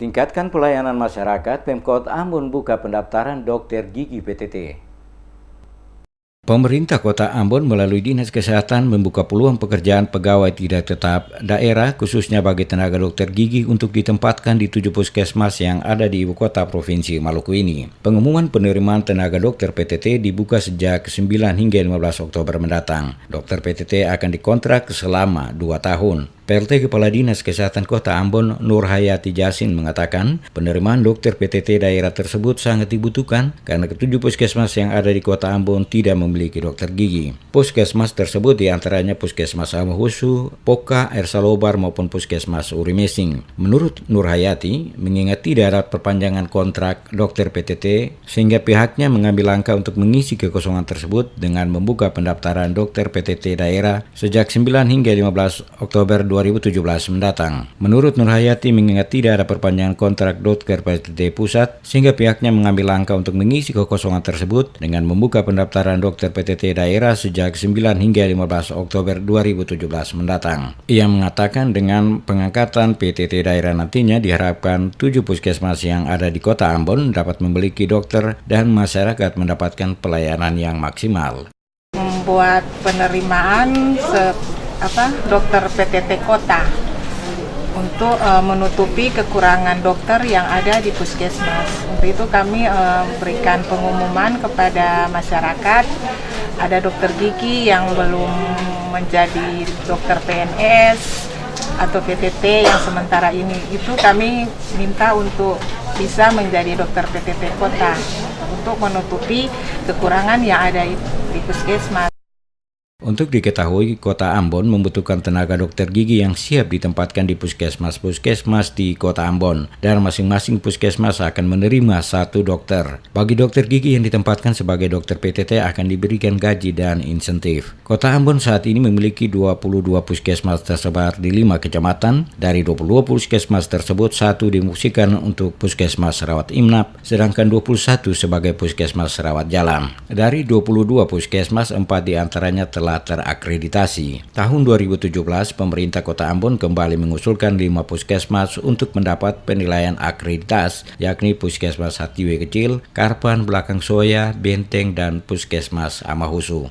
Tingkatkan pelayanan masyarakat, Pemkot Ambon buka pendaftaran dokter gigi PTT. Pemerintah Kota Ambon melalui Dinas Kesehatan membuka peluang pekerjaan pegawai tidak tetap daerah khususnya bagi tenaga dokter gigi untuk ditempatkan di 7 puskesmas yang ada di ibu kota Provinsi Maluku ini. Pengumuman penerimaan tenaga dokter PTT dibuka sejak 9 hingga 15 Oktober mendatang. Dokter PTT akan dikontrak selama 2 tahun. PLT Kepala Dinas Kesehatan Kota Ambon Nur Hayati Jasin mengatakan penerimaan dokter PTT daerah tersebut sangat dibutuhkan karena ketujuh puskesmas yang ada di Kota Ambon tidak memiliki dokter gigi. Puskesmas tersebut diantaranya Puskesmas Amahusu, Poka, Ersalobar maupun Puskesmas Urimesing. Menurut Nur Hayati, mengingat tidak ada perpanjangan kontrak dokter PTT sehingga pihaknya mengambil langkah untuk mengisi kekosongan tersebut dengan membuka pendaftaran dokter PTT daerah sejak 9 hingga 15 Oktober 2017 mendatang. Menurut Nur Hayati, mengingat tidak ada perpanjangan kontrak dokter PTT pusat, sehingga pihaknya mengambil langkah untuk mengisi kekosongan tersebut dengan membuka pendaftaran dokter PTT daerah sejak 9 hingga 15 Oktober 2017 mendatang. Ia mengatakan dengan pengangkatan PTT daerah nantinya diharapkan 7 puskesmas yang ada di Kota Ambon dapat memiliki dokter dan masyarakat mendapatkan pelayanan yang maksimal. Membuat penerimaan dokter PTT Kota untuk menutupi kekurangan dokter yang ada di puskesmas. Untuk itu kami berikan pengumuman kepada masyarakat, ada dokter gigi yang belum menjadi dokter PNS atau PTT yang sementara ini, itu kami minta untuk bisa menjadi dokter PTT Kota untuk menutupi kekurangan yang ada di puskesmas. Untuk diketahui, Kota Ambon membutuhkan tenaga dokter gigi yang siap ditempatkan di puskesmas-puskesmas di Kota Ambon, dan masing-masing puskesmas akan menerima 1 dokter. Bagi dokter gigi yang ditempatkan sebagai dokter PTT akan diberikan gaji dan insentif. Kota Ambon saat ini memiliki 22 puskesmas tersebar di 5 kecamatan. Dari 22 puskesmas tersebut, 1 difungsikan untuk puskesmas rawat inap, sedangkan 21 sebagai puskesmas rawat jalan. Dari 22 puskesmas, 4 diantaranya telah terakreditasi. Tahun 2017, pemerintah Kota Ambon kembali mengusulkan 5 puskesmas untuk mendapat penilaian akreditas, yakni Puskesmas Hatiwe Kecil, Karpan Belakang Soya, Benteng, dan Puskesmas Amahusu.